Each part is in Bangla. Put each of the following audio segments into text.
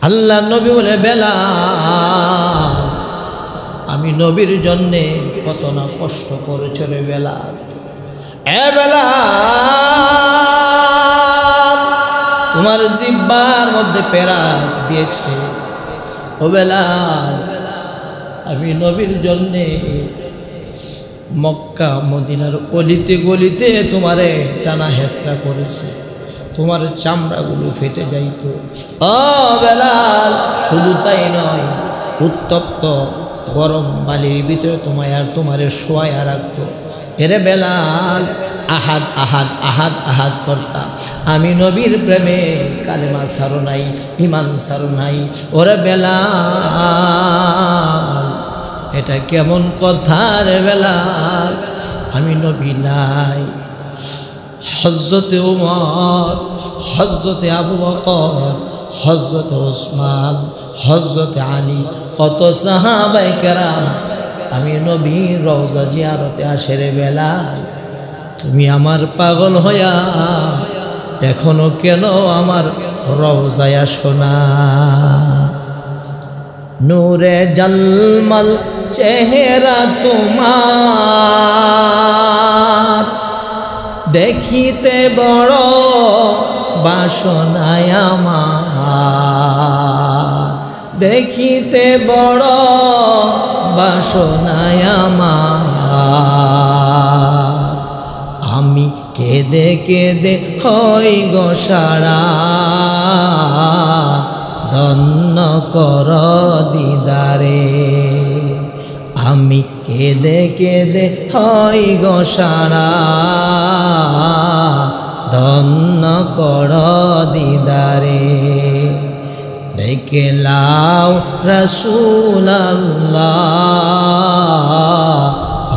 আল্লাহ নবী বলে, বেলাল আমি নবীর জন্যে কত না কষ্ট করেছ রে বেলাল। এ বেলাল তোমার জিহ্বার মধ্যে পেরাক দিয়েছে। ও বেলাল আমি নবীর জন্যে মক্কা মদিনার অলিতে গলিতে তোমারে টানা হেঁচড়া করেছে, তোমার চামড়াগুলো ফেটে যাইত। ও বেলাল শুধু তাই নয়, উত্তপ্ত গরম বালির ভিতরে তোমারে শোয়া রাখতো। এরে বেলাল আহাদ আহাদ আহাদ আহাদ করতা। আমি নবীর প্রেমে কালেমা ছাড়ো নাই, ইমান ছাড়ো নাই। ওরে বেলাল এটা কেমন কথা রে বেলাল, আমি নবী নাই। হযরতে ওমর, হযরতে আবু বকর, হযরতে ওসমান, হযরতে আলী, কত সাহাবায়ে কেরাম আমি নবীর রওজা জিয়ারতে আসে রে বেলাল। তুমি আমার পাগল হইয়া এখনো কেন আমার রওজায় আসো না? নূরে জলমল চেহারা তোমার, দেখিতে বড় বাসনায় আমার, দেখিতে বড় বাসনায় আমার। আমি কেঁদে কেঁদে হই গো সারা, ধন্য কর দিদারে। আমি কেঁদে কেঁদে হই গো সারা, ধন্য কর দিদারে। ডেকে লাও রাসূলুল্লাহ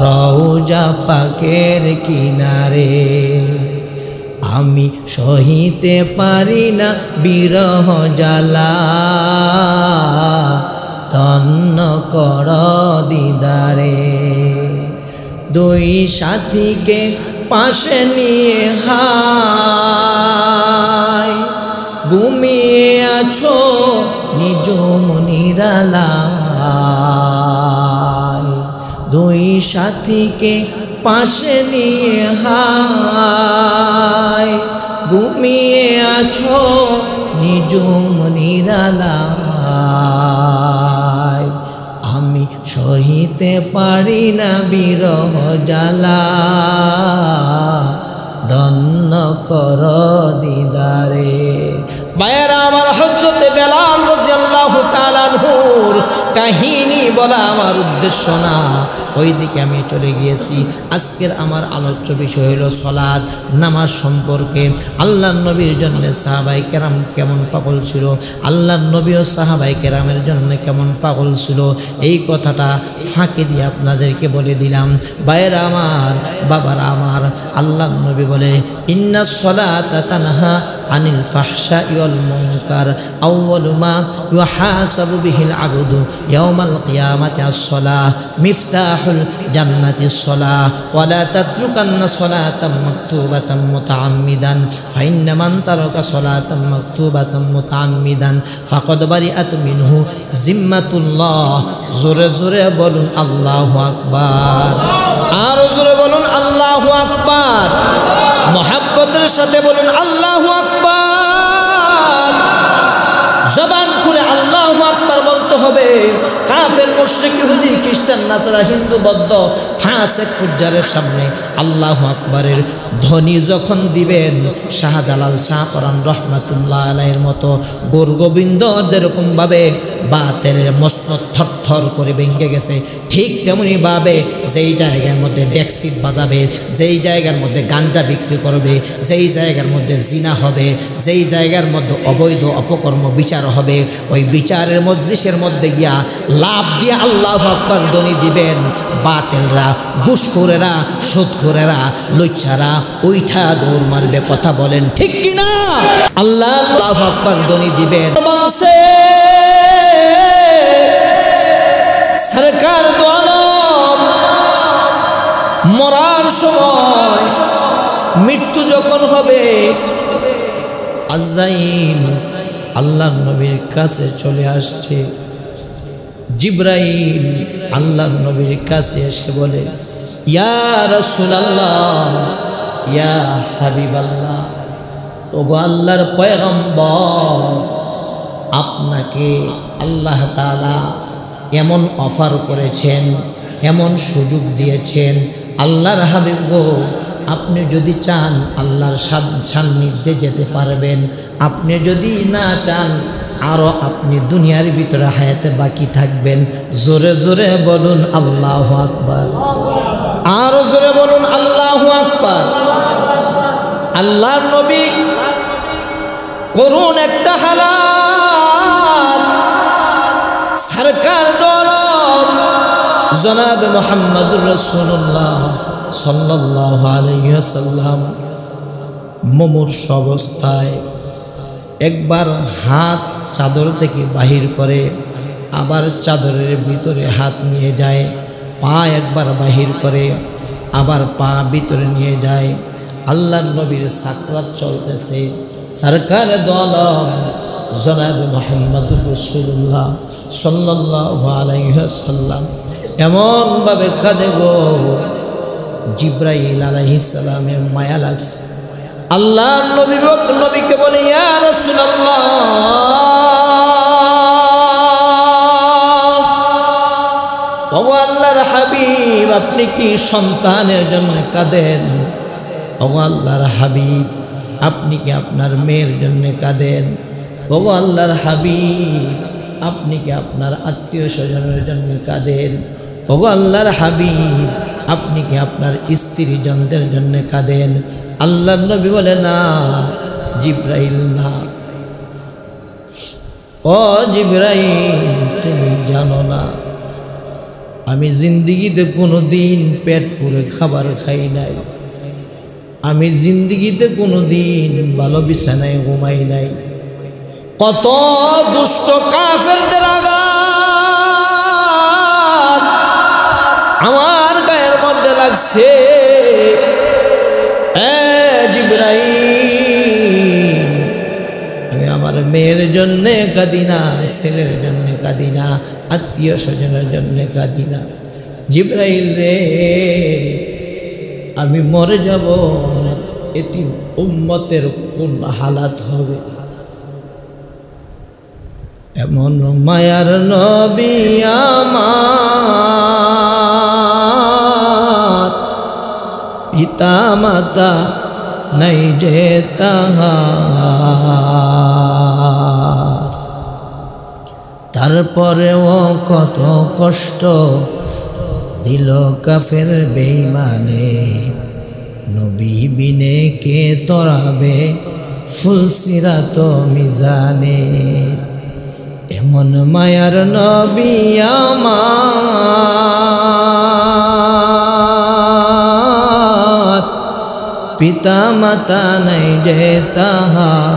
রওজা পাকের কিনারে। আমি সহিতে পারি না বিরহ জ্বালা, ধন্য কর দিদারে। দুই সাথীকে পাশে নিয়ে হায়, ঘুমিয়ে আছো নিজ নিরালায়। দুই সাথীকে পাশে নিয়ে হায়, ঘুমিয়ে আছো নিজ নিরালায়। আমি সহিতে পারি না বিরহ জ্বালা, ধন্য কর দিদারে। ভাইয়েরা আমার, হযরতে বেলাল রাদিয়াল্লাহু তাআলা আনহুর কাহিনী বলা আমার উদ্দেশ্য না, ওইদিকে আমি চলে গিয়েছি। আজকের আমার আলোচ্য বিষয় হলো সালাত, নামাজ সম্পর্কে। আল্লাহর নবীর জন্য সাহাবায়ে কেরাম কেমন পাগল ছিল, আল্লাহর নবী ও সাহাবায়ে কেরামের জন্য কেমন পাগল ছিল, এই কথাটা ফাঁকে দিয়ে আপনাদেরকে বলে দিলাম। ভাইয়েরা আমার, বাবারা আমার, আল্লাহর নবী বলে, ইন্নাস সালাতা তানহা আনিল ফাহশাই ওয়াল মুনকার, আউয়ালু মা ইউহাসাবু বিহিল আবদু ইয়াউমাল কিয়ামাতি আস-সালাহ, মিফতাহুল জান্নাতিস সালাহ, ওয়া লা তাতরুকান্না সালাতাম মাকতুবাতাম মুতাআম্মিদান, ফাইন্না মান তারাকা সালাতাম মাকতুবাতাম মুতাআম্মিদান ফাকাদ বারিআত মিনহু জিম্মাতুল্লাহ। জোরে জোরে বলুন আল্লাহু আকবার, আর জোরে বলুন আল্লাহু আকবার, মুহাব্বতের সাথে বলুন আল্লাহু আকবার। জবান খুলে আল্লাহু আকবার বলতে হবে। কাফের, মুশরিক, ইহুদি, খ্রিস্টান, নাসারা, হিন্দু, বৌদ্ধ, ফাসিক, ফুজ্জারের সামনে আল্লাহু আকবারের ধ্বনি যখন দিবেন, শাহজালাল শাহপরান রহমাতুল্লাহ আলাইহির মতো গৌর গোবিন্দ যেরকম ভাবে বাতেলের মসনদ থরথর করে ভেঙে গেছে, ঠিক তেমনি ভাবে যেই জায়গার মধ্যে ডেক্সিট বাজাবে, যেই জায়গার মধ্যে গাঞ্জা বিক্রি করবে, যেই জায়গার মধ্যে জিনা হবে, যেই জায়গার মধ্যে অবৈধ অপকর্ম বিচার হবে, ওই বিচারের মজলিসের মধ্যে গিয়া লাভ দিয়ে আল্লাহু আকবার ধ্বনি দিবেন। বাতেলরা, ঘুষখোরেরা, সুদখোরেরা, লুচ্চারা উইঠা দৌড় মারবে। কথা বলেন ঠিক কিনা? আল্লাহু আকবার ধ্বনি দিবেন। সরকার দো আলম মরার সময়, মৃত্যু যখন হবে, আযাইল আল্লাহর নবীর কাছে চলে আসছে। জিবরাইল আল্লাহর নবীর কাছে এসে বলে, ইয়া রাসূলুল্লাহ, ইয়া হাবিবাল্লাহ, ওগো আল্লাহর পয়গম্বর, আপনাকে আল্লাহ তাআলা এমন অফার করেছেন, এমন সুযোগ দিয়েছেন। আল্লাহর হাবিব গো, আপনি যদি চান আল্লাহর সান্নিধ্যে যেতে পারবেন, আপনি যদি না চান আরও আপনি দুনিয়ার ভিতরে হায়াতে বাকি থাকবেন। জোরে জোরে বলুন আল্লাহু আকবার, আরো জোরে বলুন আল্লাহু আকবার। আল্লাহর নবী করুন একটা হালাত, সরকার দৌলত জনাব মুহাম্মদুর রাসূলুল্লাহ সাল্লাল্লাহু আলাইহি ওয়াসাল্লাম মুমূর্ষ অবস্থায় একবার হাত চাদর থেকে বাহির করে, আবার চাদরের ভিতরে হাত নিয়ে যায়, পা একবার বাহির করে, আবার পা ভিতরে নিয়ে যায়। আল্লাহর নবীর সাকরাত চলতেছে। সরকার দোয়ালম জনাব মুহাম্মদুর রাসূলুল্লাহ সাল্লাল্লাহু আলাইহি ওয়াসাল্লাম এমনভাবে কাঁদে গো, জিবরাইল আলাইহিস সালামের মায়া লাগছে। আল্লাহর নবীকে বলে, ইয়া রাসূলুল্লাহ, ওগো আল্লাহর হাবিব, আপনি কি সন্তানের জন্য কাঁদেন? ওগো আল্লাহর হাবিব, আপনি কি আপনার মেয়ের জন্য কাঁদেন? ওগো আল্লাহর হাবিব, আপনি কি আপনার আত্মীয় স্বজনের জন্য কাঁদেন? ওগো আল্লাহর হাবিব, আপনি কি আপনার স্ত্রী জনদের জন্য কাঁদেন? আল্লাহর নবী বলে, না জিবরাইল, না। ও জিবরাইল, তুমি জানো না আমি জিন্দিগিতে কোনো দিন পেট পুরে খাবার খাই নাই, আমি জিন্দিগিতে কোনো দিন ভালো বিছানায় ঘুমাই নাই। কত দুষ্ট কাফেরদের আঘাত আমার গায়ের মধ্যে লাগছে। জিবরাইল, আমি আমার মেয়ের জন্যে কাঁদি না, ছেলের জন্যে কাঁদি না, আত্মীয় স্বজনের জন্যে কাঁদি না। জিবরাইল রে, আমি মরে যাব, এতিম উম্মতের কোন হালাত হবে? এমন মায়ার নবী আমার, পিতা মাতা নাই যে তাহার, তারপরেও কত কষ্ট দিল কাফের বেঈমানে, নবী বিনে কে তরাবে ফুলসিরাত মিজানে। এমন মায়ার নবী আমার, পিতা মাতা নাই যে তাহার,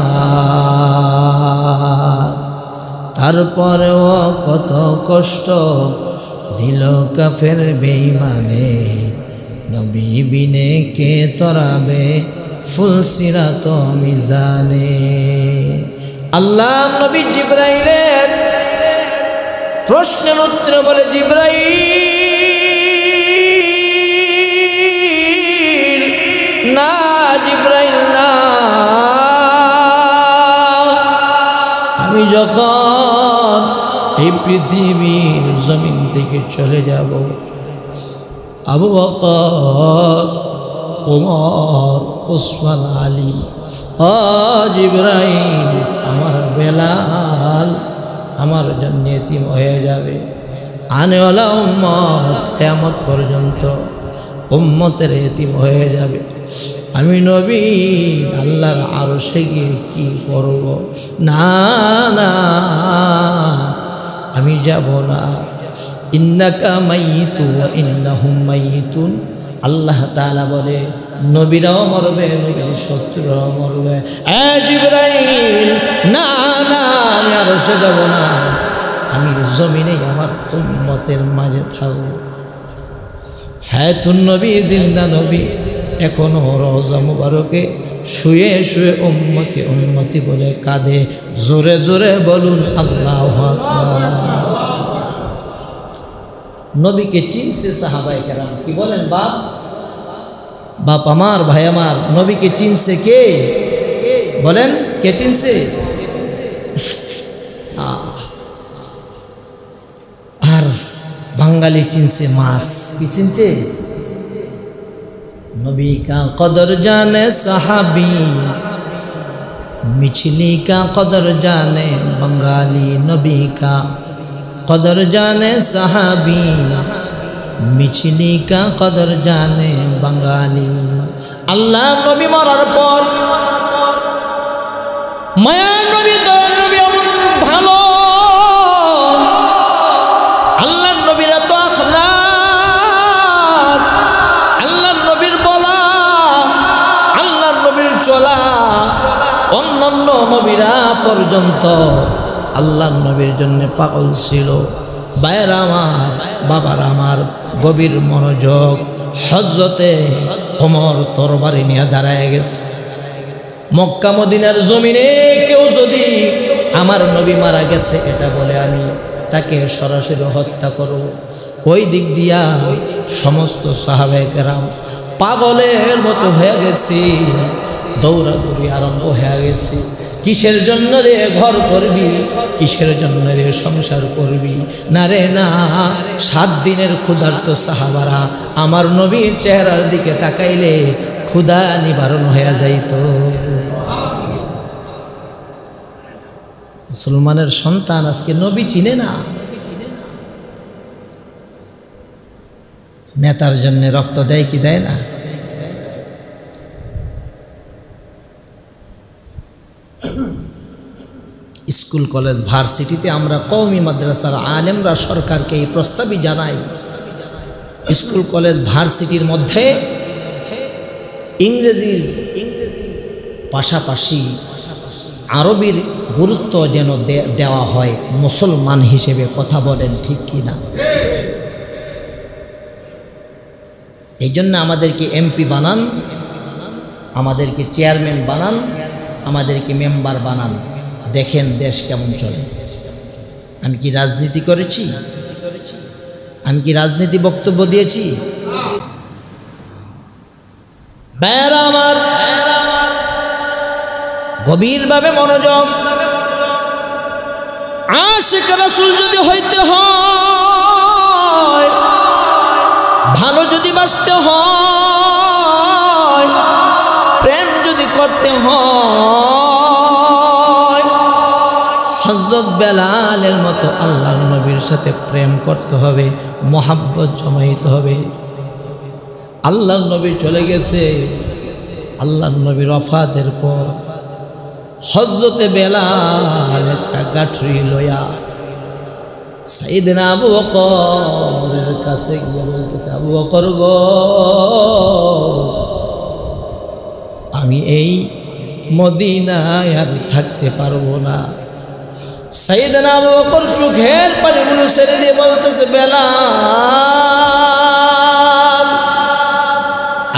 তারপরেও কত কষ্ট দিল কাফের বেঈমানে, নবী বিনে কে তরাবে ফুলসিরাত মিজানে। আল্লাহ নবী জিবরাইলের প্রশ্নের উত্তরে বলে, জিবরাইল না, জিবরাইল না, আমি যখন এই পৃথিবীর জমিন থেকে চলে যাব, আবু বকর, ওমর, ওসমান, আলী, ও জিবরাইল, আমার বেলাল আমার জন্য এতিম হয়ে যাবে। আনেওয়ালা উম্মত কিয়ামত পর্যন্ত উম্মতের এতিম হয়ে যাবে। আমি নবী আল্লাহর আরশে গিয়ে কি করব? না না, আমি যাব না। ইন্নাকা মাইয়িতু ওয়া ইন্নাহুম মাইয়িতুন। আল্লাহ তাআলা বলে, নবীরাও মরবে, নবীর শত্রুরাও মরবে। জিবরাইল, না না, আমি আরশে যাব না, আমি জমিনে আমার উম্মতের মাঝে থাকব। হায়াতুন নবী, জিন্দা নবী, এখনো রওজা মুবারকে শুয়ে শুয়ে উম্মতি উম্মতি বলে কাঁদে। জোরে জোরে বলুন আল্লাহু আকবার। নবীকে চিনছে সাহাবায়ে কেরাম। কি বলেন বাপ? বাপ আমার, ভাই আমার, নবীকে চিনছে কে? বলেন কে চিনছে? আর বাঙালি চিনছে মাছ। কি চিনছে? नबी का कदर जाने सहाबी, मिछली का कदर जाने बंगाली। नबी का कदर जाने सहाबी, मिछली का कदर जाने बंगाली। अल्लाह नबी मरार पर माया नबी दया नबी भालो अल्लाह नबीरा तो আখলাক, আল্লাহ নবীর বলা, আল্লাহ নবীর চলা অন্যান্য নবীরা পর্যন্ত আল্লাহ নবীর জন্য পাগল ছিল। ভাইয়েরা আমার, বাবারা আমার, গভীর মনোযোগ। হযরতে ওমর তরবারি নিয়ে দাঁড়ায় গেছে। মক্কা মদিনার জমিনে কেউ যদি আমার নবী মারা গেছে এটা বলে আমি তাকে সরাসরি হত্যা করব, ওই দিক দিয়া সমস্ত সাহাবায়ে কেরাম পাগলের মতো হয়ে গেছে, দৌড়াদৌড়ি আরম্ভ হয়ে গেছে। কিসের জন্য রে ঘর করবি, কিসের জন্য রে সংসার করবি? না রে না, 7 দিনের ক্ষুধার্ত সাহাবারা আমার নবীর চেহারার দিকে তাকাইলে ক্ষুধা নিবারণ হয়ে যাইত। মুসলমানের সন্তান আজকে নবী চিনে না। নেতার জন্য রক্ত দেয় কি দেয় না? স্কুল কলেজ ভার্সিটিতে আমরা কওমি মাদ্রাসার আলেমরা সরকারকে এই প্রস্তাবই জানাই, স্কুল কলেজ ভার্সিটির মধ্যে ইংরেজির পাশাপাশি আরবির গুরুত্ব যেন দেওয়া হয়। মুসলমান হিসেবে কথা বলেন ঠিক কি না? এই জন্য আমাদেরকে এমপি বানান, আমাদেরকে চেয়ারম্যান বানান, আমাদেরকে মেম্বার বানান, দেখেন দেশ কেমন চলে। আমি কি রাজনীতি করেছি? আমি কি রাজনীতি বক্তব্য দিয়েছি? ভাইয়েরা আমার, গভীরভাবে মনোযোগ। আশিক রাসূল যদি হইতে হয়, ভালো যদি বাসতে হয়, প্রেম যদি করতে হয়, হযরত বেলালের মতো আল্লাহর নবীর সাথে প্রেম করতে হবে, মোহাব্বত জমাইতে হবে। আল্লাহর নবী চলে গেছে, আল্লাহর নবীর ওফাতের পর হযরতে বেলাল একটা গাঠরি লয়া সাইয়েদনা আবু বকরের কাছে গিয়ে বলতেছে, আবু বকর গো, আমি এই মদিনায় আর থাকতে পারবো না। সাইয়েদনা আবু বকর চোখের পানিগুলো ছেড়ে দিয়ে বলতেছে, বেলাল,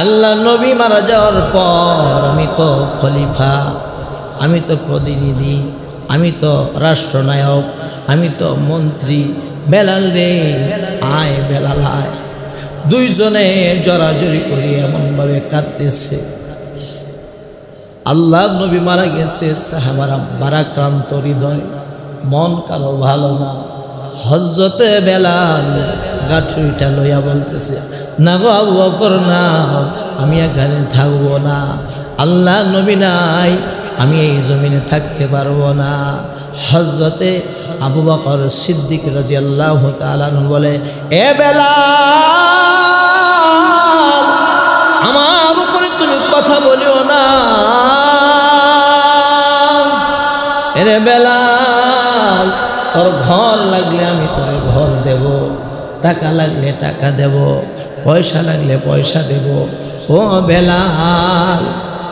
আল্লাহ নবী মারা যাওয়ার পর আমি তো খলিফা, আমি তো প্রতিনিধি, আমি তো রাষ্ট্রনায়ক, আমি তো মন্ত্রী। বেলাল রে আয়, বেলাল আয়। দুইজনে জড়াজড়ি করি এমনভাবে কাঁদতেছে। আল্লাহ নবী মারা গেছে, সাহাবারা ভারাক্রান্ত হৃদয়, মন কারো ভালো না। হযরতে বেলাল গাঠুরিটা লইয়া বলতেছে, না গো আবু বকর না, আমি এখানে থাকবো না। আল্লাহ নবী নাই, আমি এই জমিনে থাকতে পারবো না। হযরতে আবু বকর সিদ্দিক রাদিয়াল্লাহু তাআলা আনহু বলে, এ বেলাল, আমার উপরে তুমি কথা বলিও না। এরে বেলাল, তোর ঘর লাগলে আমি তোর ঘর দেব, টাকা লাগলে টাকা দেব, পয়সা লাগলে পয়সা দেব। ও বেলাল,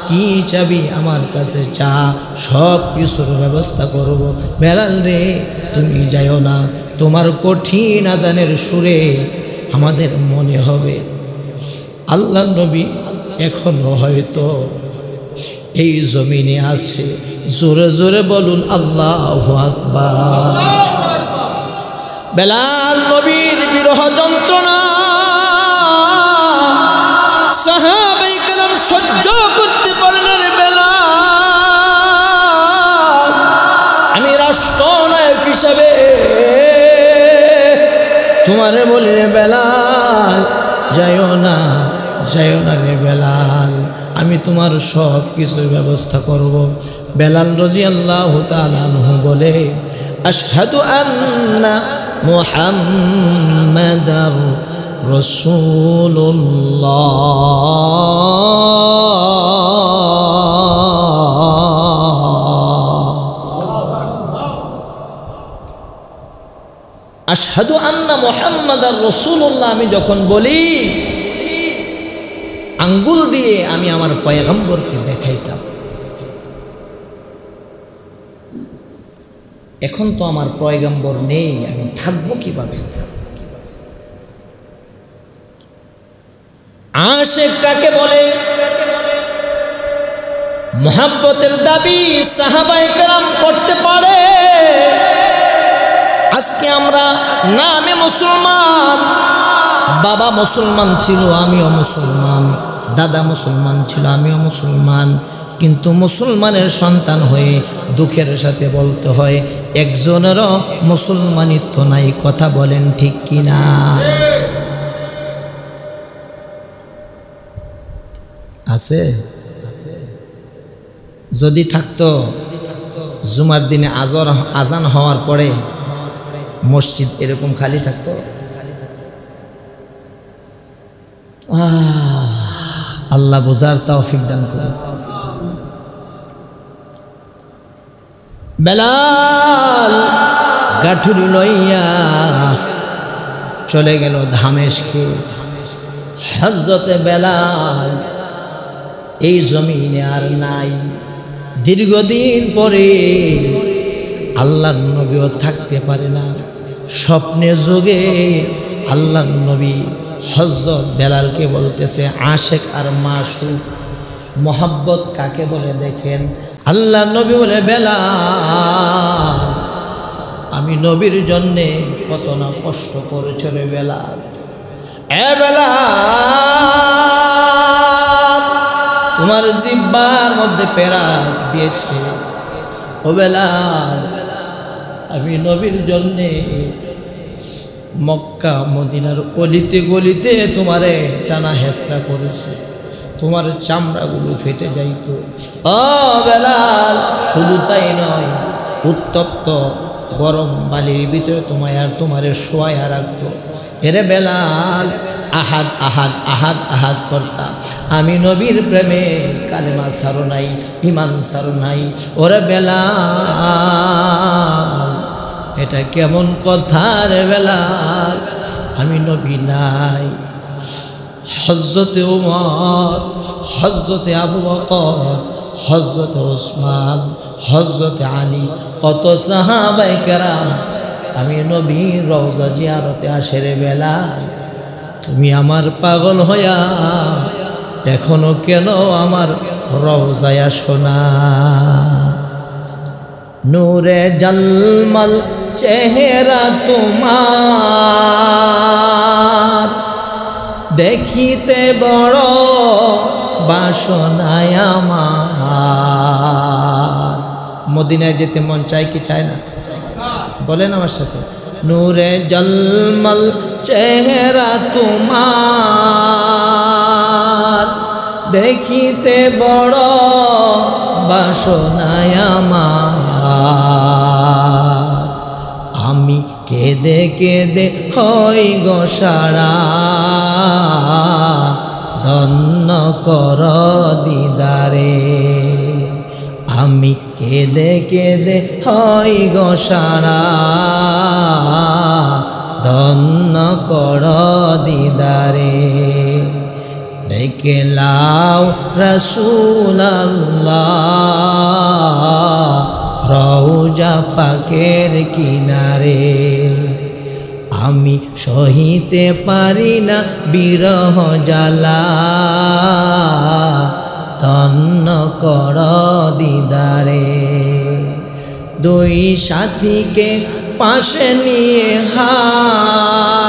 কি চাবি আমার কাছে চা, সব কিছুর ব্যবস্থা করব। বেলাল রে, তুমি যাইও না, তোমার কঠিন আযানের সুরে আমাদের মনে হবে আল্লাহ নবী এখনো হয়তো এই জমিনে আছে। জোরে জোরে বলুন আল্লাহু আকবার। বেলাল নবীর বিরহ যন্ত্রণা সাহাবায়ে কেরাম সহ্য করতে পারেন না। বেলাল, আমি রাষ্ট্রনায়ক হিসাবে তোমারে বলি রে বেলাল, যাইও না রে বেলাল, আমি তোমার সব কিছুর ব্যবস্থা করব। বেলাল রাদিয়াল্লাহু তাআলা আনহু বলে, আশহাদু আন্না মুহাম্মাদার রাসূলুল্লাহ। আশহাদু আন্না মুহাম্মাদার রাসূলুল্লাহ আমি যখন বলি, আঙ্গুল দিয়ে আমি আমার পয়গম্বরকে দেখাইতাম। এখন তো আমার পয়গম্বর নেই, আমি থাকবো কিভাবে? আশিক কাকে বলে? মুহাব্বতের দাবি সাহাবায়ে কেরাম করতে পারে। আজকে আমরা নামে মুসলমান, বাবা মুসলমান ছিল আমিও মুসলমান, দাদা মুসলমান ছিল আমিও মুসলমান, কিন্তু মুসলমানের সন্তান হয়ে দুঃখের সাথে বলতে হয় একজনেরও মুসলমানিত্ব নাই। কথা বলেন ঠিক কিনা? আছে? যদি থাকতো জুমার দিনে আজান হওয়ার পরে মসজিদ এরকম খালি থাকতো? আল্লাহ বোঝার তৌফিক দান করুন। বেলাল গাঠুরি লইয়া চলে গেল দামেস্কে। হযরতে বেলাল এই জমিনে আর নাই। দীর্ঘদিন পরে আল্লাহর নবীও থাকতে পারে না। স্বপ্নে যোগে আল্লাহর নবী হযরত বেলালকে বলতেছে, আশেক আর মাসুক মোহাব্বত কাকে বলে দেখেন। আল্লাহর নবী বলে, বেলাল আমি নবীর জন্যে কত না কষ্ট করেছে রে বেলাল। এ বেলাল, তোমার জিহ্বার মধ্যে পেরাক দিয়েছে। ও বেলাল, আমি নবীর জন্যে মক্কা মদিনার অলিতে গলিতে তোমারে টানা হেঁচড়া করেছে, তোমার চামড়াগুলো ফেটে যাইত। ও বেলাল, শুধু তাই নয়, উত্তপ্ত গরম বালির ভিতরে তোমারে শোয়াইয়া রাখতো। এরে বেলাল, আহাদ আহাদ আহাদ আহাদ করতাম। আমি নবীর প্রেমে কালেমা ছাড়ো নাই, ইমান ছাড়ো নাই। ওরে বেলাল, এটা কেমন কথা রে বেলাল? আমি নবী নাই। হযরতে ওমর, হযরতে আবু বকর, হযরতে ওসমান, হযরতে আলী, কত সাহাবায়ে কেরাম আমি নবীর রওজা জিয়ারতে আসে রে বেলাল। তুমি আমার পাগল হইয়া এখনো কেন আমার রওজায় আসো না? নূরে জলমল চেহারা তোমার, দেখিতে বড় বাসনায় আমার। মদিনায় যেতে মন চায় কি চায় না? বলেন আমার সাথে, নূরে জলমল চেহারা তোমার, দেখিতে বড় বাসনায় আমার। আমি কেঁদে কেঁদে হই গো সারা, ধন্য কর দিদারে। আমি কেঁদে কেঁদে হই গো সারা, ধন্য কর দিদারে। ডেকে লাও রাসূলুল্লাহ রওজা পাকের কিনারে। আমি সহিতে পারি না বিরহ জ্বালা, ধন্য কর দিদারে। দুই সাথীকে পাশে নিয়ে হায়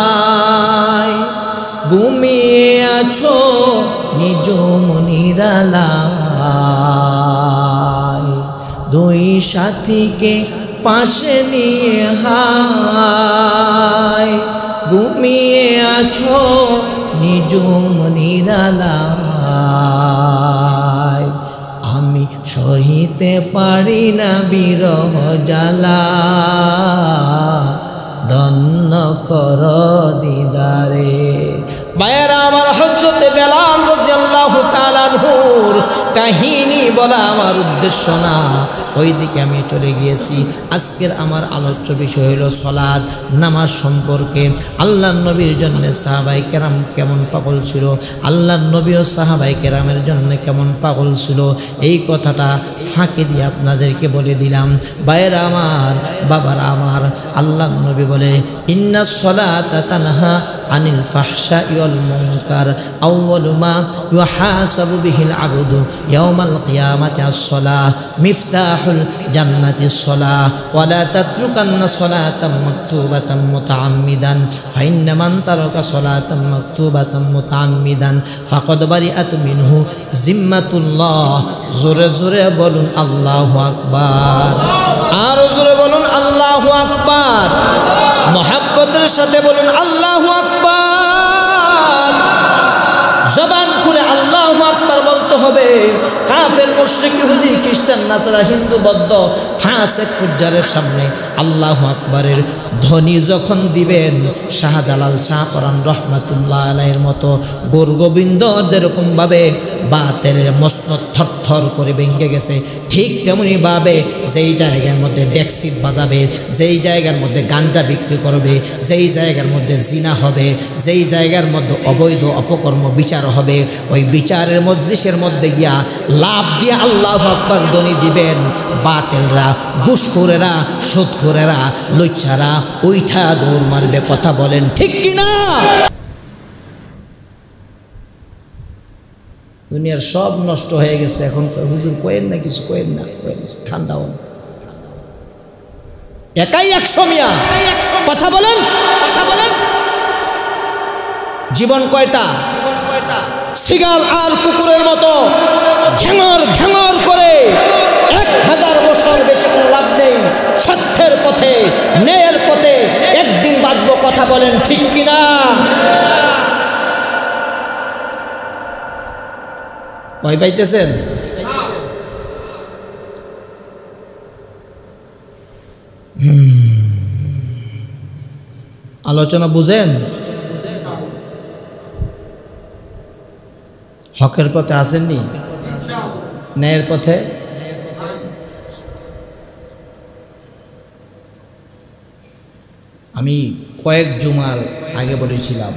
ঘুমিয়ে আছো নিজম নিরালায়। দুই সাথীকে পাশে নিয়ে হায় ঘুমিয়ে আছো নিজম নিরালায়। আমি সহিতে পারি না বিরহ জ্বালা, ধন্য কর দিদারে। ভাইয়েরা আমার, হযরতে বেলাল রাদিয়াল্লাহু তাআলা আনহুর কাহিনী বলা আমার উদ্দেশ্য না, ওই দিকে আমি চলে গিয়েছি। আজকের আমার আলোচ্য বিষয় হলো সালাত, নামাজ সম্পর্কে। আল্লাহর নবীর জন্য সাহাবায়ে কেরাম কেমন পাগল ছিল, আল্লাহর নবী ও সাহাবায়ে কেরামের জন্য কেমন পাগল ছিল, এই কথাটা ফাঁকে দিয়ে আপনাদেরকে বলে দিলাম। ভাইয়েরা আমার, বাবারা আমার, আল্লাহর নবী বলে ইন্নাস সালাতা তানহা আনিল ফাহশাই ওয়াল মুনকার, আউয়ালু মা ইউহাসাবু বিহিল আবদু ইয়াউমাল কিয়ামাতি আস-সালাহ, মিফতাহুল জান্নাতিস সালাহ, ওয়া লা তাতরুকান্না সালাতাম মাকতুবাতাম মুতাআম্মিদান, ফাইন্না মান তারাকা সালাতাম মাকতুবাতাম মুতাআম্মিদান ফাকাদ বারিআত মিনহু জিম্মাতুল্লাহ। জোরে জোরে বলুন আল্লাহু আকবার, আরো জোরে বলুন আল্লাহু আকবার, মুহাব্বতের সাথে বলুন আল্লাহু আকবার। জবান খুলে আল্লাহু আকবার বলতে হবে। কাফের, মুশরিক, ইহুদি, খ্রিস্টান, নাসারা, হিন্দু, বৌদ্ধ, ফাসেক, ফুজ্জারের সামনে আল্লাহু আকবারের ধ্বনি যখন দিবেন, শাহজালাল শাহপরান রহমাতুল্লাহ আলাইহির মতো গৌর গোবিন্দ যেরকমভাবে বাতেলের মসনদ থরথর করে ভেঙে গেছে, ঠিক তেমনিভাবে যেই জায়গার মধ্যে ডেক্সিট বাজাবে, যেই জায়গার মধ্যে গাঞ্জা বিক্রি করবে, যেই জায়গার মধ্যে জিনা হবে, যেই জায়গার মধ্যে অবৈধ অপকর্ম বিচার হবে, ওই বিচারের মজলিসের মধ্যে গিয়া লাভ দিয়ে আল্লাহু আকবার ধ্বনি দিবেন। বাতেলরা, ঘুষখোরেরা, সুদখোরেরা, লুচ্চারা ওইটা দৌড় মারবে। কথা বলেন ঠিক কিনা? দুনিয়ার সব নষ্ট হয়ে গেছে। এখন হুজুর কোয়েন না, কিছু কোয়েন না, ঠান্ডা হন, একাই 100 মিয়া। কথা বলেন, কথা বলেন। জীবন কয়টা? সিগাল আর কুকুরের মতো ঘ্যাঙর ঘ্যাঙর করে 1000 বছর বেঁচে কোনো লাভ নেই। সত্যের পথে, ন্যায়ের পথে একদিন বাঁচবো। কথা বলেন ঠিক কিনা? ভয় পাইতেছেন? আলোচনা বুঝেন? হকের পথে আসেননি? ন্যায়ের পথে? আমি কয়েক জুমার আগে বলেছিলাম,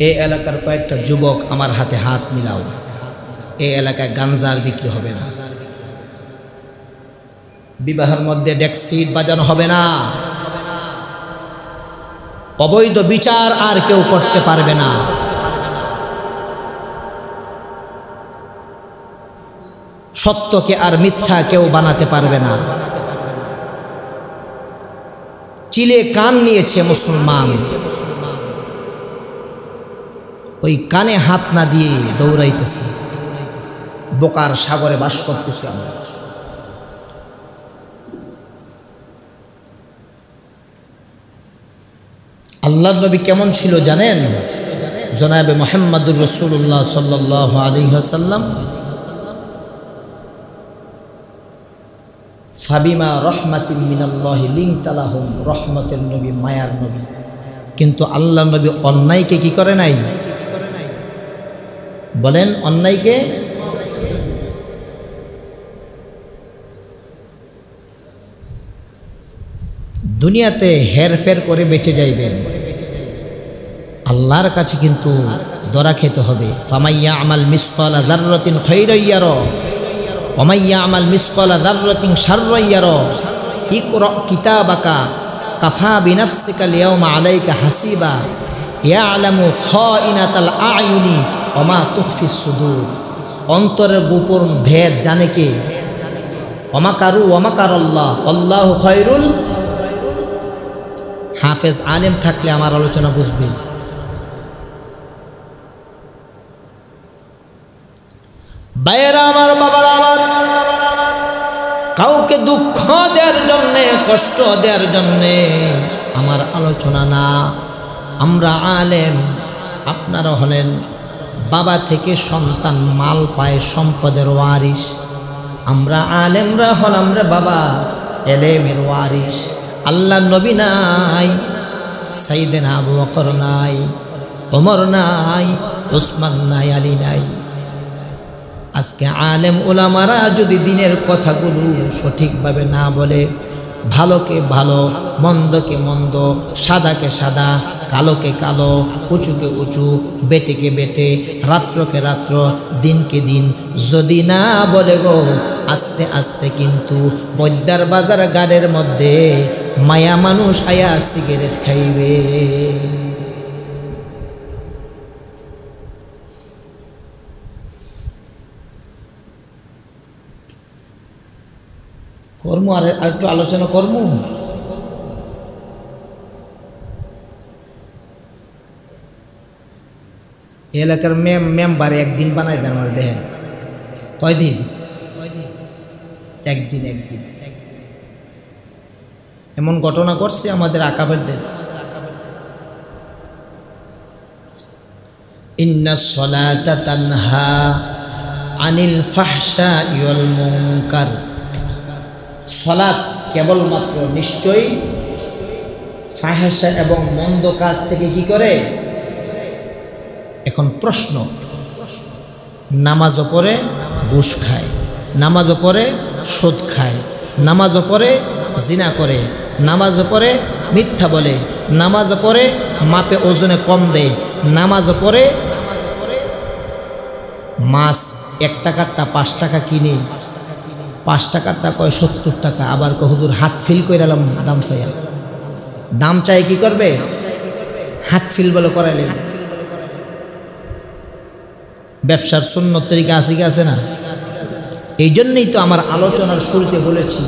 এই এলাকার কয়েকটা যুবক আমার হাতে হাত মিলাও, এই এলাকায় গাঞ্জার বিক্রি হবে না, বিবাহের মধ্যে ডেক্সিট বাজানো হবে না, অবৈধ বিচার আর কেউ করতে পারবে না। সত্যকে আর মিথ্যা কেউ বানাতে পারবে না। চিলে কান নিয়েছে মুসলমান, ওই কানে হাত না দিয়ে দৌড়াইতেছে, বোকার সাগরে বাস করতেছে আমরা। আল্লাহর নবী কেমন ছিল জানেন? জনাবে মুহাম্মদুর রাসূলুল্লাহ সাল্লাল্লাহু আলাইহি ওয়াসাল্লাম ফাবিমা রহমাতিন মিনাল্লাহি লিনতা লাহুম, রহমতের নবী, মায়ার নবী। কিন্তু আল্লাহর নবী অন্যায়কে কি করে নাই? বলেন, অন্যায়কে দুনিয়াতে হেরফের করে বেঁচে যাইবেন, আল্লাহর কাছে কিন্তু ধরা খেতে হবে। ফামাইয়া আমাল মিসকালা যাররাতিন খায়রান ইয়ারা ওয়া মাইয়া আমাল মিসকালা যাররাতিন শাররান ইয়ারা। ইকরা কিতাবাকা কাফা বিনাফসিকা আল-ইয়াওমা আলাইকা হাসিবা ইয়ালামু খাইনাতাল আ'য়ুনি ওয়া মা তুখফিস সুদূর। অন্তরের গোপন ভেদ জানে কে? ওমাকারু ওমাকার আল্লাহ আল্লাহু খায়রুল। হাফেজ আলেম থাকলে আমার আলোচনা বুঝবে। ভাইয়েরা আমার, বাবারা আমার, কাউকে দুঃখ দেওয়ার জন্যে, কষ্ট দেওয়ার জন্যে আমার আলোচনা না। আমরা আলেম, আপনারা হলেন বাবা থেকে সন্তান মাল পায় সম্পদের ওয়ারিস। আমরা আলেমরা হলাম রে বাবা এলেমের ওয়ারিস। আল্লাহ নবী নাই, সাইয়েদনা আবু বকর নাই, ওমর নাই, ওসমান নাই, আলী নাই। আজকে আলেম ওলামারা যদি দিনের কথাগুলো সঠিকভাবে না বলে, ভালোকে ভালো, মন্দকে মন্দ, সাদাকে সাদা, কালোকে কালো, উঁচুকে উঁচু, বেটেকে বেটে, রাত্রকে রাত্র, দিনকে দিন যদি না বলে গো, আস্তে আস্তে কিন্তু বৈদ্যার বাজার গাড়ের মধ্যে মায়া মানুষ আয়া সিগারেট খাইবে। কর্ম আর একটু আলোচনা করবো। এলাকার মেম্বারে একদিন বানাই দেন, আমার দেখেন কয়দিন? একদিন। এমন ঘটনা করছে আমাদের আকাবেরদের। ইন্নাস সালাতা তানহা আনিল ফাহশাই ওয়াল মুনকার। সালাত কেবলমাত্র নিশ্চয়ই ফাহশা এবং মন্দ কাজ থেকে কি করে? এখন প্রশ্ন, নামাজও পড়ে ঘুষ খায়, নামাজও পড়ে সুদ খায়, নামাজও পড়ে জিনা করে, নামাজও পড়ে মিথ্যা বলে, নামাজও পড়ে মাপে ওজনে কম দেয়, নামাজও পড়ে মাছ 1 টাকারটা 5 টাকা কিনে, 5 টাকারটা কয় 70 টাকা, আবার কয় হুজুর হাট ফিল করে এলাম দাম চাইয়া। দাম চাই কি করবে? হাট ফিল বলে করাইলে। ব্যবসার সুন্নত তরিকা আছে কি আছে না? এই জন্যই তো আমার আলোচনার শুরুতে বলেছি,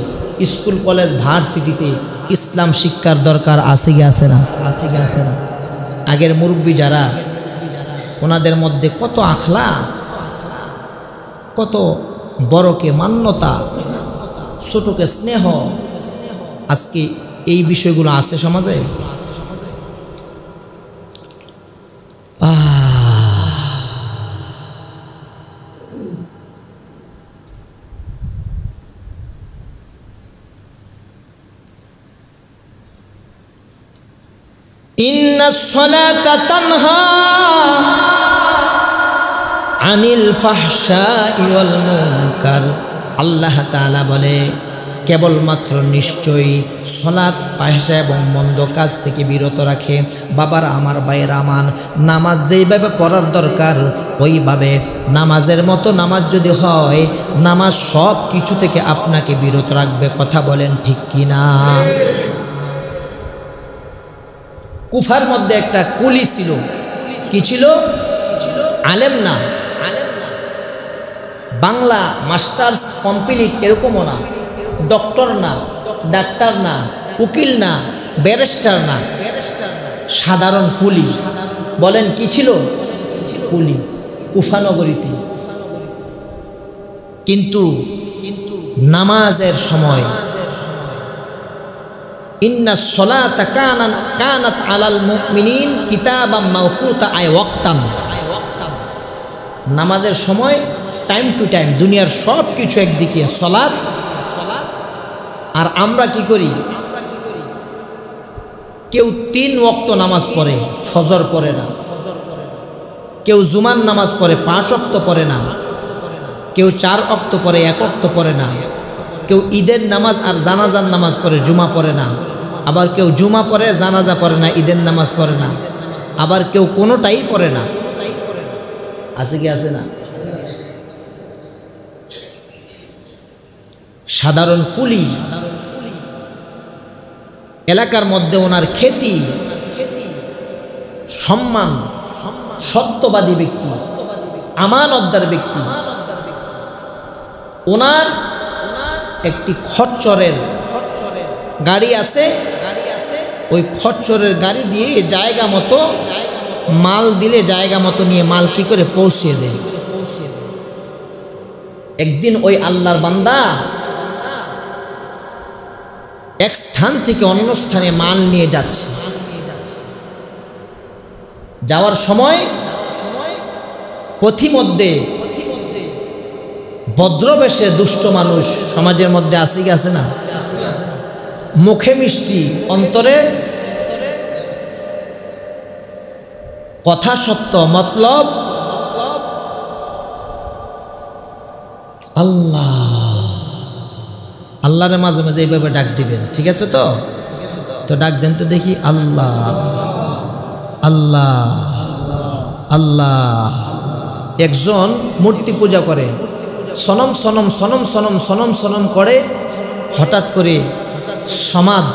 স্কুল কলেজ ভার্সিটিতে ইসলাম শিক্ষার দরকার আছে কি আছে না? আছে কি আছে না? আগের মুরব্বী যারা, ওনাদের মধ্যে কত আখলাক, কত বড়কে মান্যতা, ছোটকে স্নেহ, আজকে এই বিষয়গুলো আছে সমাজে। ইন্নাস সালাতা তানহা আনিল ফাহশাই ওয়াল মুনকার। আল্লাহ তাআলা বলে কেবলমাত্র নিশ্চয়ই সালাত ফাহশা এবং মন্দ কাজ থেকে বিরত রাখে। বাবারা আমার, ভাইয়েরা আমার, নামাজ যেইভাবে পড়ার দরকার ওইভাবে নামাজের মতো নামাজ যদি হয়, নামাজ সব কিছু থেকে আপনাকে বিরত রাখবে। কথা বলেন ঠিক কি না? কুফার মধ্যে একটা কুলি ছিল। কি ছিল? আলেম না, বাংলা মাস্টার্স কমপ্লিট এরকমও না, ডক্টর না, ডাক্তার না, উকিল না, ব্যারিস্টার না, সাধারণ কুলি। বলেন কি ছিল? কুলি, কুফানগরীতে। কিন্তু নামাজের সময় ইন্নাস সালাতা কানাত আলাল মুমিনিন কিতাবাম মাওকুতা, আই ওয়াক্তান। নামাজের সময় টাইম টু টাইম, দুনিয়ার সব কিছু একদিকে সালাত, আর আমরা কি করি? কেউ 3 ওয়াক্ত নামাজ পড়ে, ফজর পড়ে না। কেউ জুমার নামাজ পড়ে 5 ওয়াক্ত পড়ে না। কেউ 4 ওয়াক্ত পড়ে, 1 ওয়াক্ত পড়ে না। কেউ ঈদের নামাজ আর জানাজার নামাজ পড়ে, জুমা পড়ে না। আবার কেউ জুমা পড়ে, জানাজা পড়ে না, ঈদের নামাজ পড়ে না। আবার কেউ কোনোটাই পড়ে না। আছে কি আছে না? সাধারণ কুলি, এলাকার মধ্যে ওনার খ্যাতি, সম্মান, সত্যবাদী ব্যক্তি, আমানতদার ব্যক্তি, ওনার একটি খচ্চরের গাড়ি আছে, ওই খচ্চরের গাড়ি দিয়ে জায়গা মতো মাল দিলে জায়গা মতো নিয়ে মাল কি করে পৌঁছিয়ে দেয়। একদিন ওই আল্লাহর বান্দা এক স্থান থেকে অন্য স্থানে মাল নিয়ে যাচ্ছে। যাওয়ার সময় পথিমধ্যে ভদ্রবেশে দুষ্ট মানুষ সমাজের মধ্যে আসি গেছে না, মুখে মিষ্টি অন্তরে কথা সত্য, মতলব আল্লাহ। আল্লাহরে মাঝে মাঝে এইভাবে ডাক দিবেন, ঠিক আছে? তো ডাক দেন তো দেখি, আল্লাহ আল্লাহ আল্লাহ। একজন মূর্তি পূজা করে, সনম সনম সনম সনম সনম সনম করে, হঠাৎ করে সমাদ,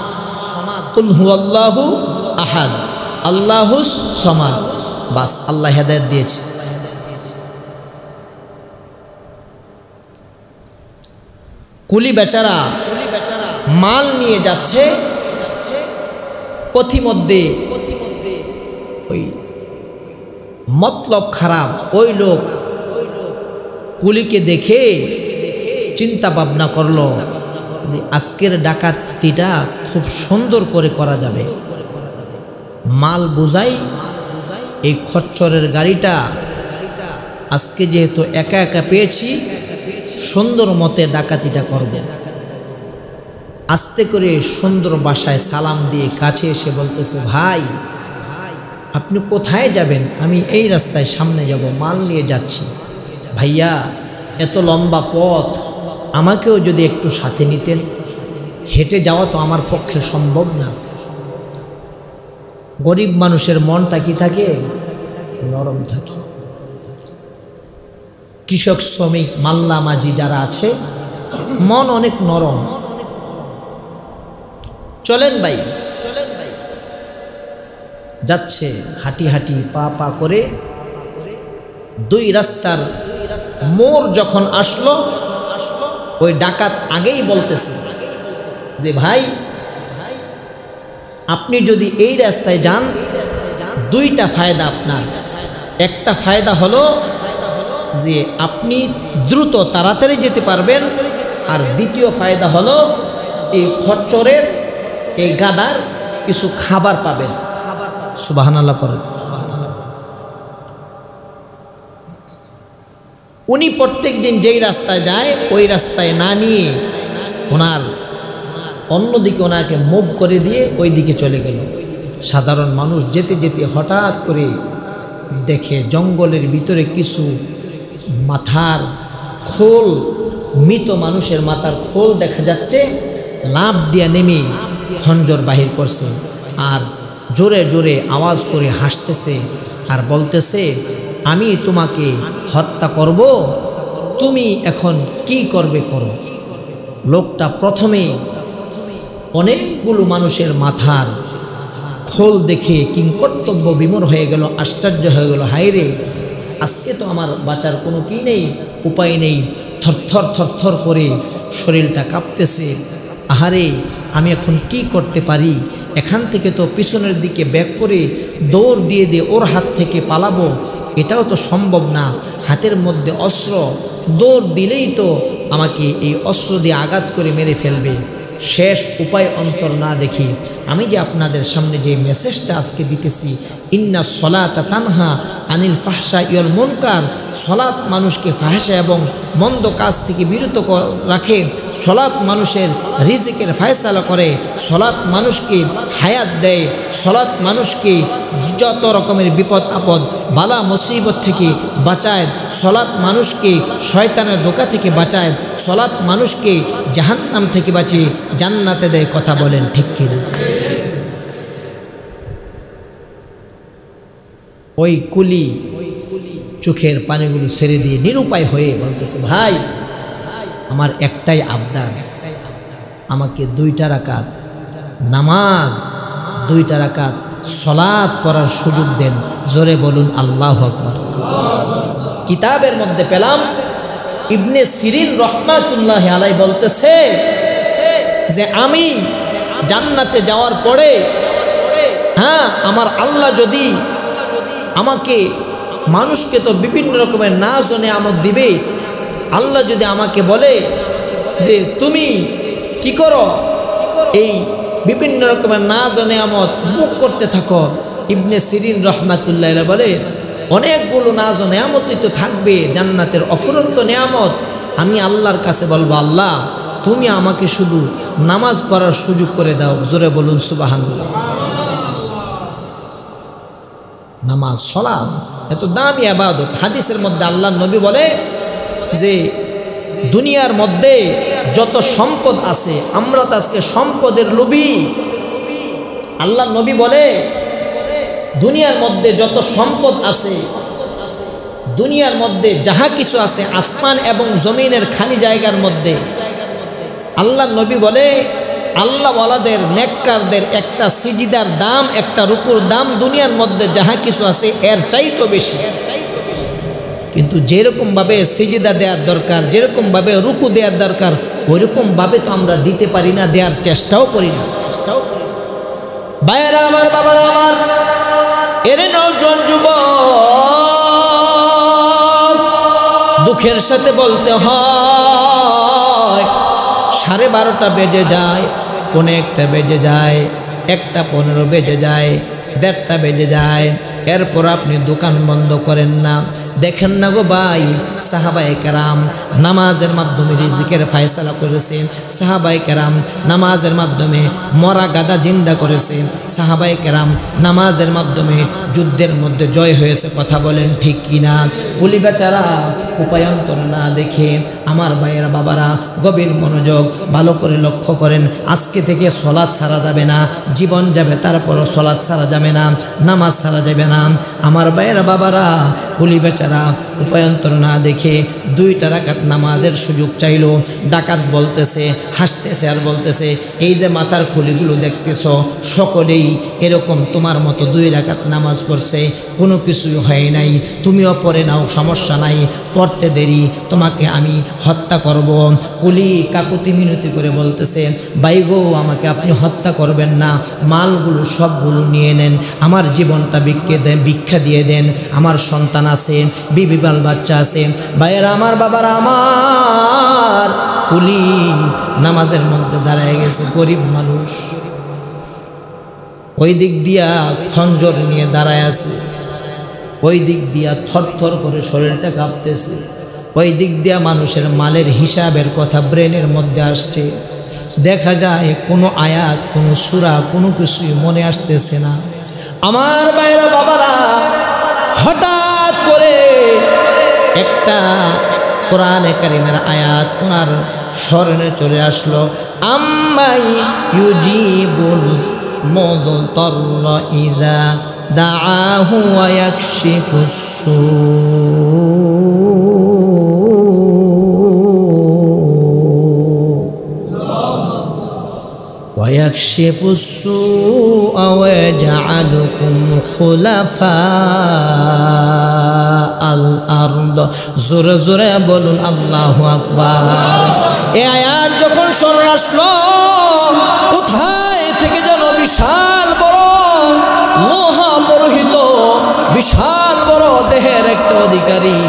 কুল হুয়াল্লাহু আহাদ, আল্লাহুস সমাদ, বাস আল্লাহ হেদায়েত দিয়েছে। কুলি বেচারা মাল নিয়ে যাচ্ছে, পথিমধ্যে ওই মতলব খারাপ ওই লোক কুলিকে দেখে চিন্তা ভাবনা করলো যে আজকের ডাকাতিটা খুব সুন্দর করে করা যাবে। মাল বোঝাই এই খচ্চরের গাড়িটা আজকে যেহেতু একা একা পেয়েছি, সুন্দর মতে ডাকাতিটা করবে। আস্তে করে সুন্দর ভাষায় সালাম দিয়ে কাছে এসে বলতেছে, ভাই আপনি কোথায় যাবেন? আমি এই রাস্তায় সামনে যাব, মাল নিয়ে যাচ্ছি। ভাইয়া এত লম্বা পথ, আমাকেও যদি একটু সাথে নিতেন, হেঁটে যাওয়া তো আমার পক্ষে সম্ভব না। গরিব মানুষের মনটা কি থাকে? নরম থাকে। কৃষক, শ্রমিক, মাল্লা মাঝি যারা আছে, মন অনেক নরম। চলেন ভাই, চলেন ভাই। যাচ্ছে হাঁটি হাঁটি পা পা করে, দুই রাস্তার মোড় যখন আসলো, ওই ডাকাত আগেই বলতেছে যে ভাই আপনি যদি এই রাস্তায় যান, দুইটা ফায়দা আপনার। একটা ফায়দা হলো যে আপনি দ্রুত তাড়াতাড়ি যেতে পারবেন, আর দ্বিতীয় ফায়দা হলো এই খচ্চরের এই গাদার কিছু খাবার পাবেন। সুবহানাল্লাহ পড়েন। উনি প্রত্যেক দিন যেই রাস্তায় যায় ওই রাস্তায় না নিয়ে ওনার অন্যদিকে ওনাকে মুভ করে দিয়ে ওই দিকে চলে গেল। সাধারণ মানুষ যেতে যেতে হঠাৎ করে দেখে জঙ্গলের ভিতরে কিছু মাথার খোল, মৃত মানুষের মাথার খোল দেখা যাচ্ছে, লাফ দিয়া নেমে খঞ্জর বাহির করছে, আর জোরে জোরে আওয়াজ করে হাসতেছে আর বলতেছে, আমি তোমাকে হত্যা করব, তুমি এখন কি করবে করো। লোকটা প্রথমে অনেকগুলো মানুষের মাথার খোল দেখে কিংকর্তব্য বিমূঢ় হয়ে গেল, আশ্চর্য হয়ে গেল, হায়রে আজকে তো আমার বাঁচার কোনো কি নেই, উপায় নেই। থরথর থরথর করে শরীরটা কাঁপতেছে। আহারে আমি এখন কি করতে পারি? এখান থেকে তো পিছনের দিকে ব্যাক করে দৌড় দিয়ে দিয়ে ওর হাত থেকে পালাবো, এটাও তো সম্ভব না। হাতের মধ্যে অস্ত্র, দৌড় দিলেই তো আমাকে এই অস্ত্র দিয়ে আঘাত করে মেরে ফেলবে। শেষ উপায় অন্তর না দেখি আমি যে আপনাদের সামনে যে মেসেজটা আজকে দিতেছি, ইন্না সলাতা তানহা আনিল ফাহশা ইওয়াল মুনকার, সলাত মানুষকে ফাহশা এবং মন্দ কাজ থেকে বিরত রাখে, সলাত মানুষের রিজিকের ফয়সালা করে, সলাত মানুষকে হায়াত দেয়, সলাত মানুষকে যত রকমের বিপদ আপদ বালা মুসিবত থেকে বাঁচায়, সলাত মানুষকে শয়তানের ধোঁকা থেকে বাঁচায়, সলাত মানুষকে জাহান্নাম থেকে বাঁচিয়ে জান্নাতে দেয়। কথা বলেন ঠিক কিনা? ওই কুলি চোখের পানিগুলো ছেড়ে দিয়ে নিরুপায় হয়ে বলতেছে, ভাই আমার একটাই আবদার, আমাকে 2টা রাকাত নামাজ, 2টা রাকাত সলাত পড়ার সুযোগ দেন। জোরে বলুন আল্লাহু আকবার। কিতাবের মধ্যে পেলাম ইবনে সিরিন রহমাতুল্লাহি আলাইহি বলতেছে যে আমি জান্নাতে যাওয়ার পরে হ্যাঁ আমার আল্লাহ যদি আমাকে, মানুষকে তো বিভিন্ন রকমের নাজ ও নেয়ামত দিবে, আল্লাহ যদি আমাকে বলে যে তুমি কি করো, এই বিভিন্ন রকমের নাজ ও নেয়ামত ভোগ করতে থাকো। ইবনে সিরিন রহমাতুল্লাহ বলে অনেকগুলো নাজ ও নেয়ামতই তো থাকবে, জান্নাতের অফুরন্ত নেয়ামত। আমি আল্লাহর কাছে বলবো, আল্লাহ তুমি আমাকে শুধু নামাজ পড়ার সুযোগ করে দাও। জোরে বলুন সুবহানাল্লাহ। নামাজ, সালাত এত দামি ইবাদত। হাদিসের মধ্যে আল্লাহর নবী বলে যে দুনিয়ার মধ্যে যত সম্পদ আছে, আমরা তো আজকে সম্পদের লোভী। আল্লাহর নবী বলে দুনিয়ার মধ্যে যত সম্পদ আছে, দুনিয়ার মধ্যে যাহা কিছু আছে আসমান এবং জমিনের খালি জায়গার মধ্যে, আল্লাহর নবী বলে আল্লাহওয়ালাদের নেককারদের একটা সিজদার দাম, একটা রুকুর দাম দুনিয়ার মধ্যে যাহা কিছু আছে এর চাইতে বেশি। কিন্তু যেরকমভাবে সিজদা দেওয়ার দরকার, যেরকমভাবে রুকু দেওয়ার দরকার, ওইরকমভাবে তো আমরা দিতে পারি না, দেওয়ার চেষ্টাও করি না। ভাইয়েরা আমার, বাবারা আমার, এর নওজোয়ান যুবক, দুঃখের সাথে বলতে হয় 12:30 বেজে যায়, 1:45 বেজে যায়, 1:15 বেজে যায়, 1:30 বেজে যায়, এরপর আপনি দোকান বন্ধ করেন না। দেখেন না গো ভাই, সাহাবায়ে কেরাম নামাজের মাধ্যমে রিজিকের ফয়সালা করেছে, সাহাবায়ে কেরাম নামাজের মাধ্যমে মরা গাদা জিন্দা করেছে, সাহাবায়ে কেরাম নামাজের মাধ্যমে যুদ্ধের মধ্যে জয় হয়েছে। কথা বলেন ঠিক কিনা? কুলি বেচারা উপায়ন্তর না দেখে, আমার ভাইয়েরা বাবারা গভীর মনোযোগ ভালো করে লক্ষ্য করেন, আজকে থেকে সলাৎ ছাড়া যাবে না, জীবন যাবে তারপরও সলাৎ ছাড়া যাবে না, নামাজ ছাড়া যাবে না। আমার ভাইয়েরা বাবারা কুলি বেচারা উপায়ন্তর না দেখে 2 রাকাত নামাজের সুযোগ চাইল। ডাকাত বলতেছে, হাসতেছে আর বলতেছে, এই যে মাথার খুলিগুলো দেখতেছ সকলেই এরকম তোমার মতো 2 রাকাত নামাজ পড়ছে, কোনো কিছুই হয় নাই, তুমিও পড়ে নাও, সমস্যা নাই, পড়তে দেরি, তোমাকে আমি হত্যা করব। কুলি কাকুতি মিনতি করে বলতেছে, ভাই গো আমাকে আপনি হত্যা করবেন না, মালগুলো সবগুলো নিয়ে নেন, আমার জীবনটা ভিক্ষা দিয়ে দেন, আমার সন্তান আছে, বিবি বাল বাচ্চা আছে। ভাইয়েরা আমার, বাবারা আমার, কুলি নামাজের মধ্যে দাঁড়ায় গেছে, গরিব মানুষ, ওই দিক দিয়া খঞ্জর নিয়ে দাঁড়ায় আছে, ওই দিক দিয়া থরথর করে শরীরটা কাঁপতেছে, ওই দিক দিয়া মানুষের মালের হিসাবের কথা ব্রেনের মধ্যে আসছে। দেখা যায় কোনো আয়াত, কোনো সূরা, কোনো কিছুই মনে আসতেছে না। আমার ভাইরা বাবারা, হঠাৎ করে একটা কোরআনে কারিমের আয়াত ওনার স্মরণে চলে আসলো, আম্মাই ইউজিবুল মুদতাররা ইযা দাআহু ওয়া ইয়াকশিফুস সূ ويكشف السوء ويجعلكم خلفاء الأرض। জোরে জোরে বলুন আল্লাহু আকবার। এই আয়াত যখন শুনে আসলো, কোথায় থেকে যেন বিশাল বড় মহাপুরোহিত, বিশাল বড় দেহের একটা অধিকারী,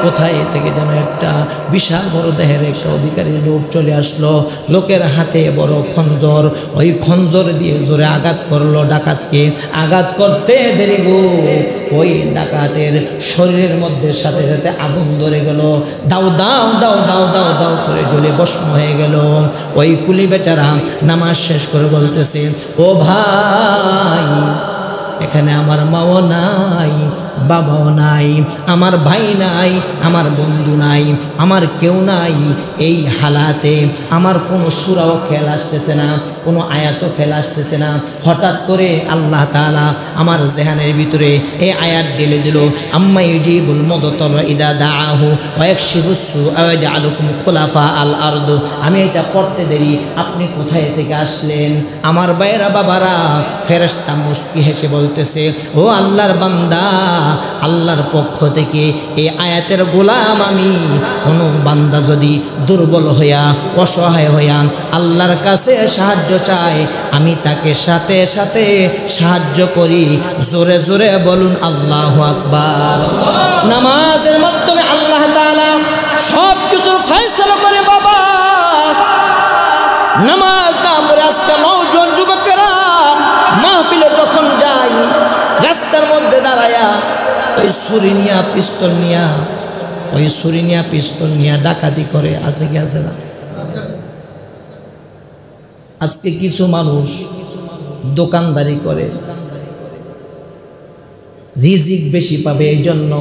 কোথায় থেকে যেন একটা বিশাল বড় দেহের একটা অধিকারী লোক চলে আসলো। লোকের হাতে বড় খঞ্জর, ওই খঞ্জর দিয়ে জোরে আঘাত করলো ডাকাতকে। আঘাত করতে দেরি গো, ওই ডাকাতের শরীরের মধ্যে সাথে সাথে আগুন ধরে গেল, দাও দাও দাও দাও দাও দাও করে জ্বলে ভস্ম হয়ে গেল। ওই কুলি বেচারা নামাজ শেষ করে বলতেছে, ও ভাই, এখানে আমার মাও নাই, বাবাও নাই, আমার ভাই নাই, আমার বন্ধু নাই, আমার কেউ নাই। এই হালাতে আমার কোনো সূরাও খেয়াল আসতেছে না, কোনো আয়াতও খেয়াল আসতেছে না। হঠাৎ করে আল্লাহ তাআলা আমার জেহানের ভিতরে এই আয়াত ঢেলে দিল, আম্মা ইউজিবুল মুদতাররা ইযা দাআহু ওয়া ইয়াকশিফুস সূআ ওয়া ইয়াজআলুকুম খুলাফা আল আরদ। আমি এটা পড়তে দেরি, আপনি কোথায় থেকে আসলেন? আমার ভাইয়েরা বাবারা, ফেরেশতা মুস্কি হেসে বলতেছে, ও আল্লাহর বান্দা, আল্লাহর পক্ষ থেকে এই আয়াতের গোলাম আমি, কোনো বান্দা যদি দুর্বল হইয়া অসহায় হইয়া আল্লাহর কাছে সাহায্য চায়, আমি তাকে সাথে সাথে সাহায্য করি। জোরে জোরে বলুন আল্লাহু আকবার। নামাজের মাধ্যমে আল্লাহ তাআলা সব কিছুর ফয়সালা করে। বাবা, নামাজ না পড়ে আজকে নওজোয়ান যুবকেরা মাহফিলে যখন যায়, রাস্তার মধ্যে দাঁড়ায়া ওই ছুরি নিয়া পিস্তল নিয়া ডাকাতি করে। আছে কি আছে না? আজকে কিছু মানুষ দোকানদারি করে, রিজিক বেশি পাবে, এই জন্য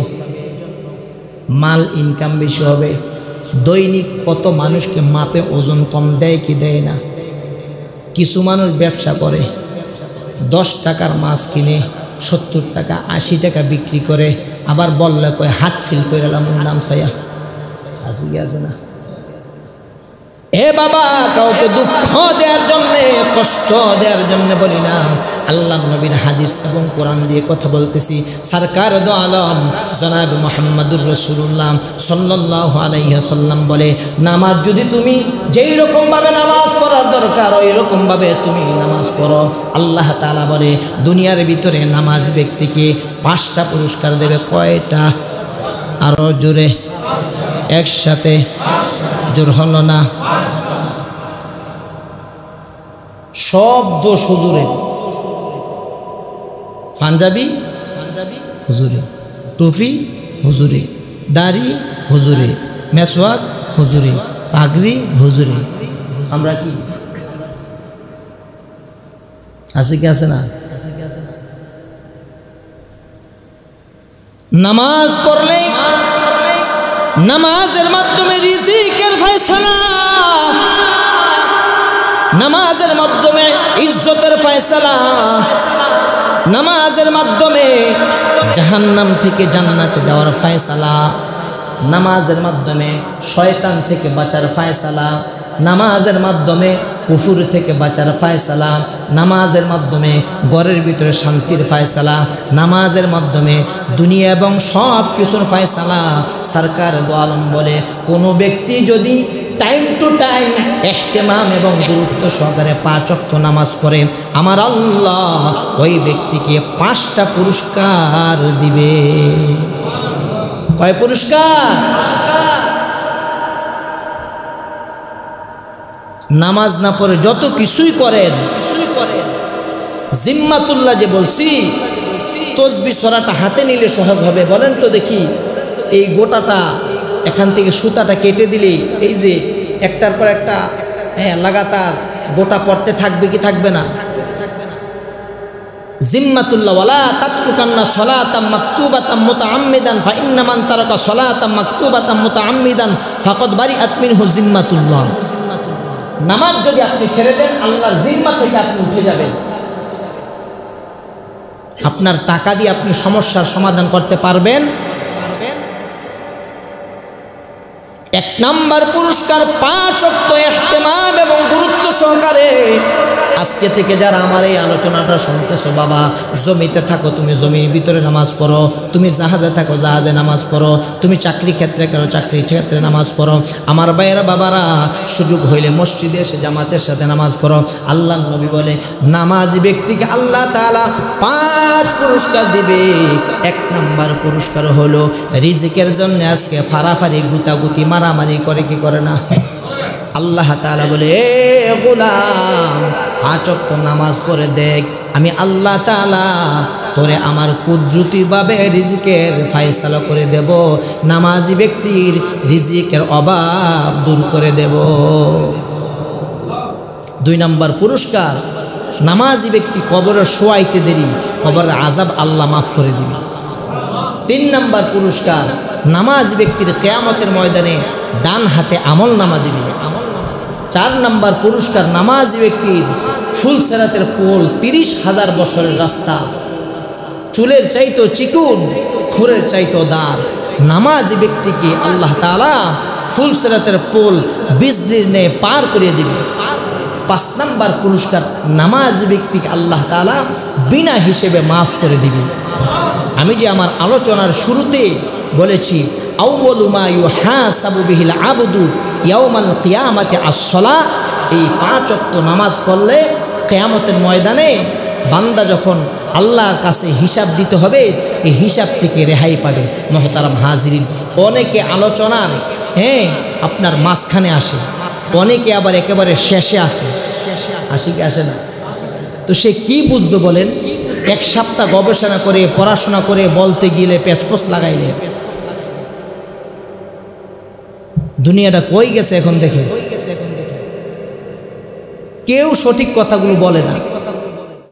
মাল ইনকাম বেশি হবে। দৈনিক কত মানুষকে মাপে ওজন কম দেয় কি দেয় না। কিছু মানুষ ব্যবসা করে, 10 টাকার মাছ কিনে 70 টাকা 80 টাকা বিক্রি করে, আবার বললে কয় হাট ফিল করে এলাম নাম সাইয়া। আছে কি আছে না? এ বাবা, কাউকে দুঃখ দেওয়ার জন্যে, কষ্ট দেওয়ার জন্যে বলি না। আল্লাহ নবীর হাদিস এবং কোরআন দিয়ে কথা বলতেছি। সরকার দো আলম জনাব মুহাম্মদুর রাসূলুল্লাহ সাল্লাল্লাহু আলাইহি ওয়াসাল্লাম বলে, নামাজ যদি তুমি যেই রকম ভাবে নামাজ পড়ার দরকার ওই রকম ভাবে তুমি নামাজ পড়ো, আল্লাহ তাআলা বলে দুনিয়ার ভিতরে নামাজ ব্যক্তিকে 5টা পুরস্কার দেবে। কয়টা? আরো জোরে, একসাথে, জোর হলো না। সব দোষ হুজুরে, পাঞ্জাবি হুজুরে, টুপি হুজুরে, দাড়ি হুজুরে, মেসওয়াক হুজুরে, পাগড়ি হুজুরে। আমরা কি আছে কি আছে না? নামাজ পড়লে নামাজের মাধ্যমে রিজিকের ফয়সালা, নামাজের মাধ্যমে ইজ্জতের ফয়সালা, নামাজের মাধ্যমে জাহান্নাম থেকে জান্নাতে যাওয়ার ফয়সালা, নামাজের মাধ্যমে শয়তান থেকে বাঁচার ফয়সালা, নামাজের মাধ্যমে কুফুর থেকে বাঁচার ফয়সালা, নামাজের মাধ্যমে ঘরের ভিতরে শান্তির ফয়সালা, নামাজের মাধ্যমে দুনিয়া এবং সব কিছুর ফয়সালা। সরকার দো আলম বলে, কোনো ব্যক্তি যদি টাইম টু টাইম ইহতিমাম এবং গুরুত্ব সহকারে 5 ওয়াক্ত নামাজ পড়ে, আমার আল্লাহ ওই ব্যক্তিকে 5টা পুরস্কার দিবে। কয় পুরস্কার? নামাজ না পড়ে যত কিছুই করেন, জিম্মাতুল্লাহ যে বলছি, তসবিহ সরাটা হাতে নিলে সহজ হবে। বলেন তো দেখি, এই গোটাটা এখান থেকে সুতাটা কেটে দিলে এই যে একটার পর একটা লাগাতার গোটা পড়তে থাকবে কি থাকবে না? জিম্মাতুল্লাহ ওয়ালা তাতরুকান্না সলাতাম মাকতুবাতাম মুতাআম্মিদান ফা ইন্না মান তারাকা সলাতাম মাকতুবাতাম মুতাআম্মিদান ফাকাদ বারিআত মিনহু জিম্মাতুল্লাহ। নামাজ যদি আপনি ছেড়ে দেন, আল্লাহর জিম্মা থেকে আপনি উঠে যাবেন। আপনার টাকা দিয়ে আপনি সমস্যার সমাধান করতে পারবেন। 1 নাম্বার পুরস্কার 5 ওয়াক্ত ইহতিমাম এবং গুরুত্ব সহকারে। আজকে থেকে যারা আমার এই আলোচনাটা শুনতেছো, বাবা জমিতে থাকো, তুমি জমির ভিতরে নামাজ পড়ো, তুমি জাহাজে থাকো, জাহাজে নামাজ পড়ো, তুমি চাকরি ক্ষেত্রে করো, চাকরি ক্ষেত্রে নামাজ পড়ো। আমার ভাইয়েরা, বাবারা, সুযোগ হইলে মসজিদে এসে জামাতের সাথে নামাজ পড়ো। আল্লাহ নবী বলে, নামাজি ব্যক্তিকে আল্লাহ তাআলা 5 পুরস্কার দিবে। 1 নাম্বার পুরস্কার হলো রিজিকের জন্য আজকে ফারাফারি গুতাগুতি মারামারি করে কি করে না? আল্লাহ তাআলা বলে, এ গোলাম 5 ওয়াক্ত নামাজ পড়ে দেখ, আমি আল্লাহ তাআলা তোরে আমার কুদরতিভাবে রিজিকের ফয়সালা করে দেব। নামাজি ব্যক্তির রিজিকের অভাব দূর করে দেব। 2 নাম্বার পুরস্কার, নামাজি ব্যক্তি কবরে শোয়াইতে দেরি, কবরের আযাব আল্লাহ মাফ করে দিবে। 3 নাম্বার পুরস্কার, নামাজি ব্যক্তির কিয়ামতের ময়দানে ডান হাতে আমলনামা দিবে। 4 নাম্বার পুরস্কার, নামাজি ব্যক্তির ফুলসেরাতের পোল, 30,000 বছরের রাস্তা, চুলের চাইতো চিকুন, খুরের চাইতো দার। নামাজি ব্যক্তিকে আল্লাহ তাআলা ফুলসেরাতের পোল বিজলির ন্যায় পার করিয়ে দিবে। 5 নাম্বার পুরস্কার, নামাজি ব্যক্তিকে আল্লাহ তাআলা বিনা হিসেবে মাফ করে দিবে। আমি যে আমার আলোচনার শুরুতে বলেছি আউয়ালু মা ইউহাসাবু বিহিল আবদু ইয়াউমাল কিয়ামাতি আস-সালাহ, এই 5 ওয়াক্ত নামাজ পড়লে কিয়ামতের ময়দানে বান্দা যখন আল্লাহর কাছে হিসাব দিতে হবে, এই হিসাব থেকে রেহাই পাবে। মহতারাম হাজিরিন, অনেকে আলোচনার আপনার মাঝখানে আসে, অনেকে আবার একেবারে শেষে আসে কি আসে না? তো সে কি বুঝবে বলেন? 1 সপ্তাহ গবেষণা করে পড়াশোনা করে বলতে গেলে পেচপোচ লাগাইলে দুনিয়াটা কই গেছে এখন দেখে। কেউ সঠিক কথাগুলো বলে না।